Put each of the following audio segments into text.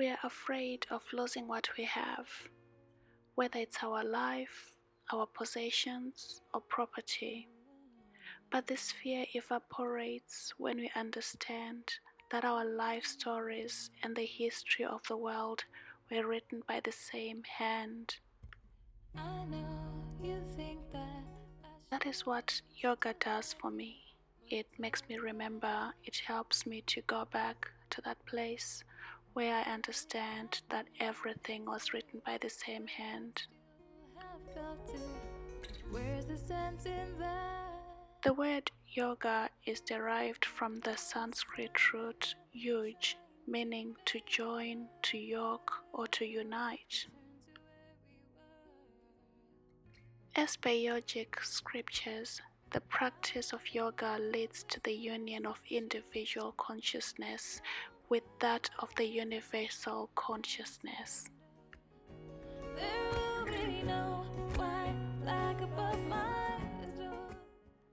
We are afraid of losing what we have, whether it's our life, our possessions, or property. But this fear evaporates when we understand that our life stories and the history of the world were written by the same hand. I know you think That is what yoga does for me. It makes me remember, it helps me to go back to that place where I understand that everything was written by the same hand. have felt it. Where's the sense in that? The word yoga is derived from the Sanskrit root yuj, meaning to join, to yoke, or to unite. As per yogic scriptures, the practice of yoga leads to the union of individual consciousness with that of the universal consciousness. There will be no white flag above my door.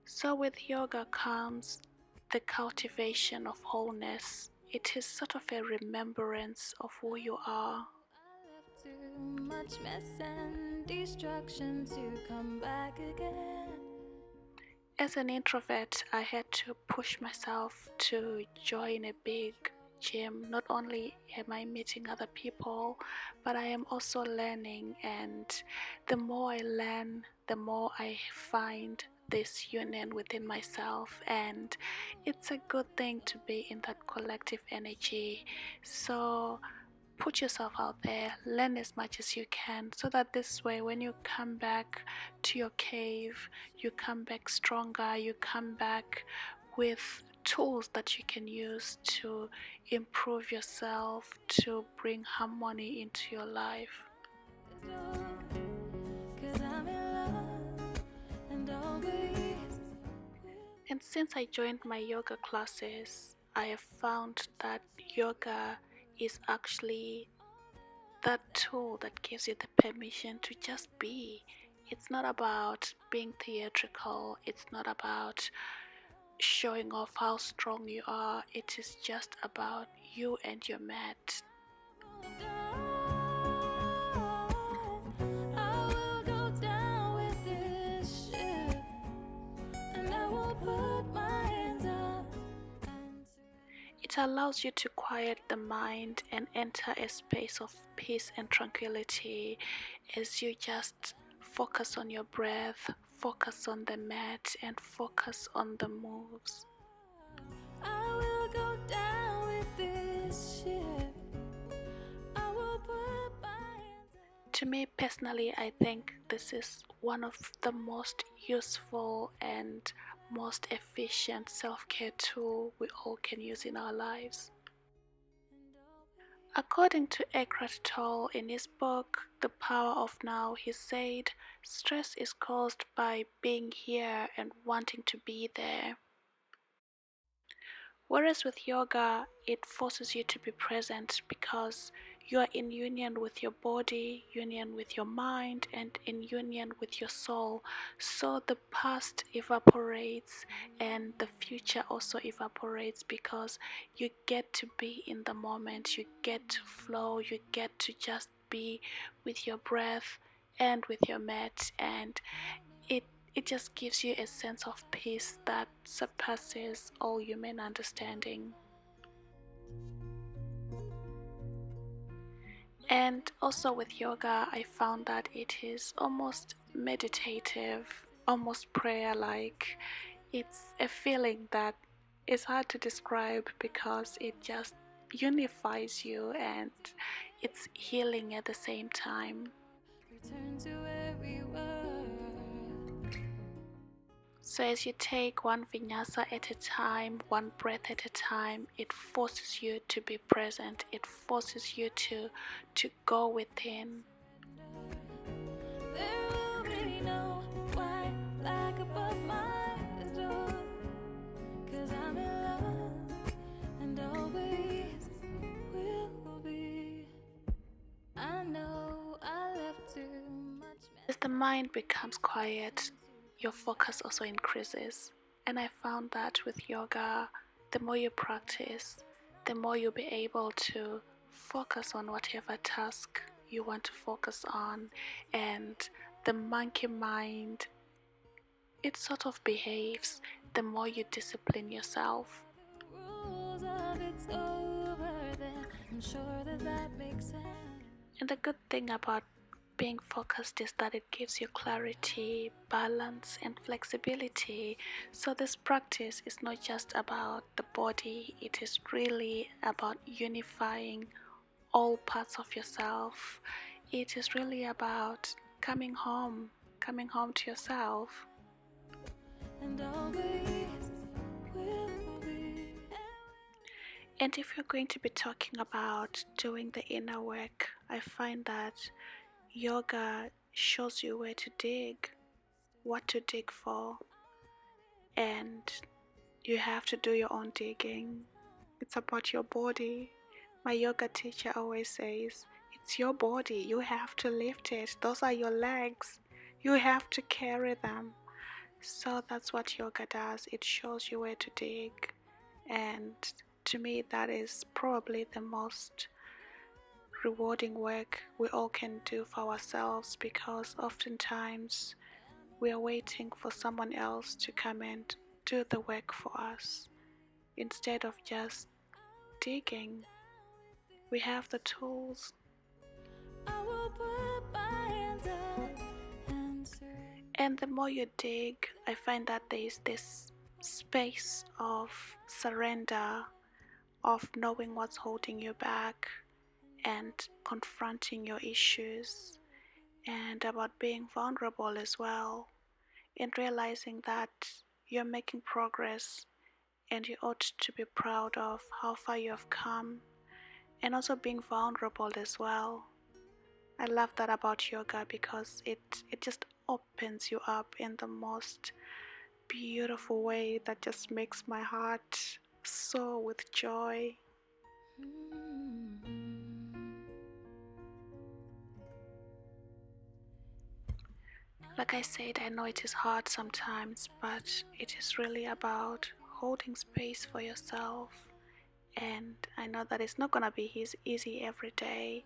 So with yoga comes the cultivation of wholeness. It is sort of a remembrance of who you are. I left too much mess and destruction to come back again. As an introvert, I had to push myself to join a big gym. Not only am I meeting other people, but I am also learning, and the more I learn, the more I find this union within myself, and it's a good thing to be in that collective energy. So put yourself out there, learn as much as you can, so that this way when you come back to your cave, you come back stronger, you come back with tools that you can use to improve yourself, to bring harmony into your life. 'Cause I'm in love and always. And since I joined my yoga classes, I have found that yoga is actually that tool that gives you the permission to just be. It's not about being theatrical, it's not about showing off how strong you are, it is just about you and your mat. I will go down with this ship, and I will put my hands up. It allows you to quiet the mind and enter a space of peace and tranquility as you just focus on your breath, focus on the mat, and focus on the moves. I will go down with this ship. I will put my hands up. To me personally, I think this is one of the most useful and most efficient self-care tool we all can use in our lives. According to Eckhart Tolle in his book The Power of Now, he said, stress is caused by being here and wanting to be there. Whereas with yoga, it forces you to be present because you are in union with your body, union with your mind, and in union with your soul. So the past evaporates and the future also evaporates because you get to be in the moment, you get to flow, you get to just be with your breath and with your mat, and it just gives you a sense of peace that surpasses all human understanding. And also with yoga, I found that it is almost meditative, almost prayer-like. It's a feeling that is hard to describe because it just unifies you and it's healing at the same time. Return to where we were. So as you take one vinyasa at a time, one breath at a time, it forces you to be present. It forces you to go within. There will be no white flag above my door. 'Cause I'm in love and always will be. I know I left too much mess. As the mind becomes quiet, your focus also increases. And I found that with yoga, the more you practice, the more you'll be able to focus on whatever task you want to focus on, and the monkey mind, it sort of behaves the more you discipline yourself. Rules of it's over, then I'm sure that makes sense. And the good thing about being focused is that it gives you clarity, balance, and flexibility. So this practice is not just about the body, it is really about unifying all parts of yourself. It is really about coming home to yourself. And always will be. And if you're going to be talking about doing the inner work, I find that yoga shows you where to dig, what to dig for, and you have to do your own digging. It's about your body. My yoga teacher always says, it's your body, you have to lift it. Those are your legs, you have to carry them. So that's what yoga does. It shows you where to dig, and to me that is probably the most rewarding work we all can do for ourselves, because oftentimes we are waiting for someone else to come and do the work for us instead of just digging. We have the tools. I will put my hands up and surrender. And the more you dig, I find that there is this space of surrender, of knowing what's holding you back and confronting your issues, and about being vulnerable as well, and realizing that you're making progress and you ought to be proud of how far you have come, and also being vulnerable as well. I love that about yoga because it just opens you up in the most beautiful way that just makes my heart soar with joy. Like I said, I know it is hard sometimes, but it is really about holding space for yourself. And I know that it's not gonna be easy every day,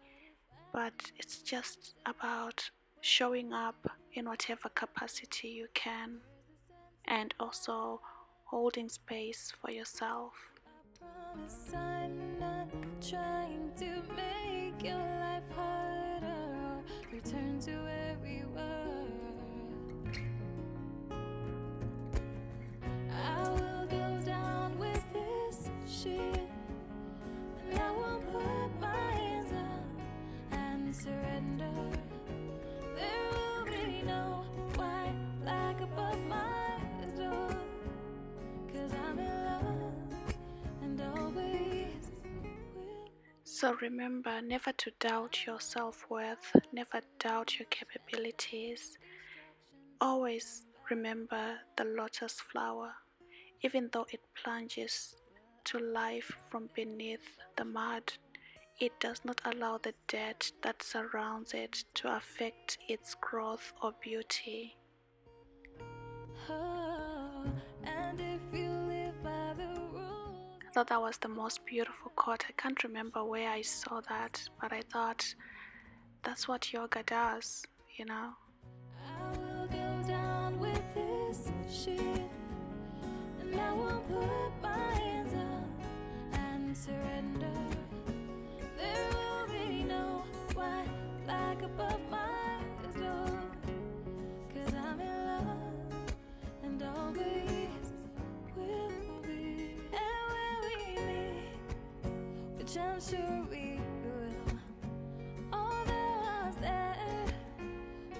but it's just about showing up in whatever capacity you can, and also holding space for yourself. Promise I'm not trying to make your life harder or return to where we were. I will go down with this ship, and I won't put my hands up and surrender. There will be no white flag above my door, 'cause I'm in love and always will. So remember never to doubt your self-worth, never doubt your capabilities. Always remember the lotus flower, even though it plunges to life from beneath the mud, it does not allow the dirt that surrounds it to affect its growth or beauty. Oh, and if you live by the rules, I thought that was the most beautiful quote. I can't remember where I saw that, but I thought that's what yoga does, you know? I will go down with this ship, and I won't put my hands up and surrender. There will be no white flag above my door, 'cause I'm in love and always will be. And when we meet, which I'm sure we will, all the ones there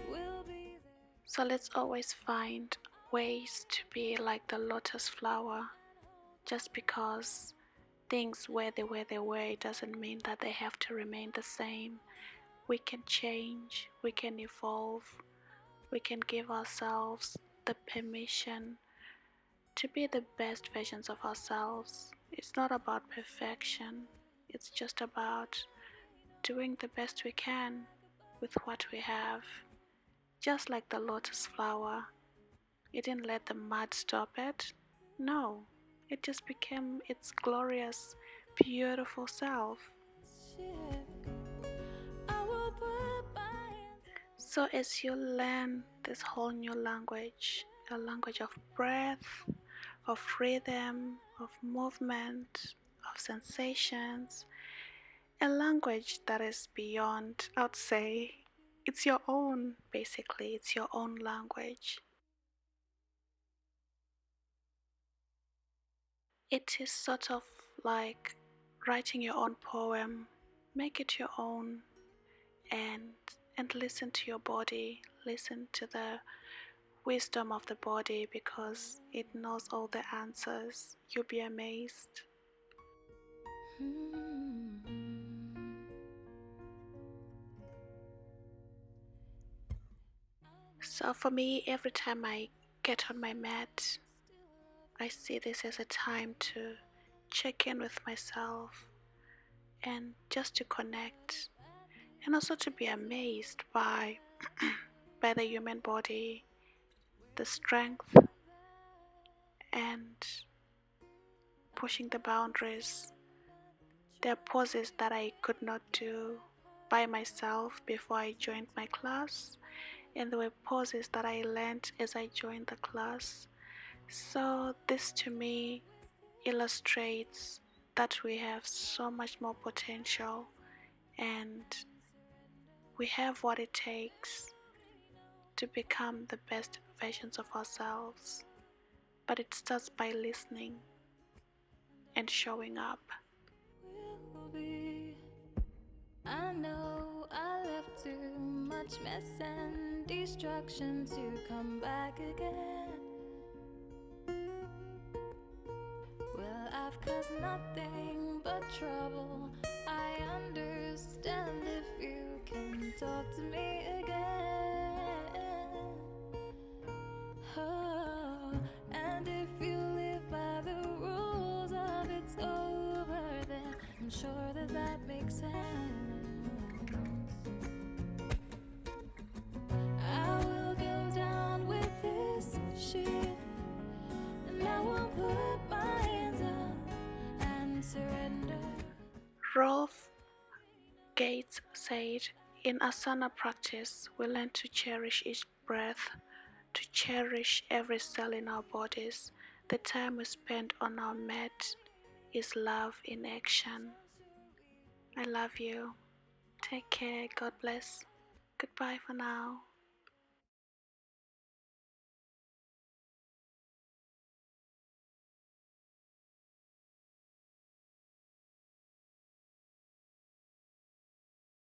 will be there. So let's always find ways to be like the lotus flower. Just because things were the way they were, it doesn't mean that they have to remain the same. We can change, we can evolve, we can give ourselves the permission to be the best versions of ourselves. It's not about perfection, it's just about doing the best we can with what we have. Just like the lotus flower, it didn't let the mud stop it. No, it just became its glorious, beautiful self. I will put my hands up. So as you learn this whole new language, a language of breath, of rhythm, of movement, of sensations, a language that is beyond, I would say, it's your own, basically, it's your own language. It is sort of like writing your own poem. Make it your own and listen to your body, listen to the wisdom of the body because it knows all the answers. You'll be amazed. So for me, every time I get on my mat, I see this as a time to check in with myself and just to connect and also to be amazed by by the human body, the strength and pushing the boundaries. There are poses that I could not do by myself before I joined my class, and there were poses that I learned as I joined the class. So this to me illustrates that we have so much more potential and we have what it takes to become the best versions of ourselves. But it starts by listening and showing up. Will be. I know I left too much mess and destruction to come back again. Well, I've caused nothing but trouble. I understand if you can talk to me again. Oh, and if you live by the rules of it's over, then I'm sure that that makes sense. I will go down with this ship, and I won't put my hands up and surrender. Rolf Gates said, in asana practice, we learn to cherish each breath, to cherish every cell in our bodies. The time we spend on our mat is love in action. I love you. Take care. God bless. Goodbye for now.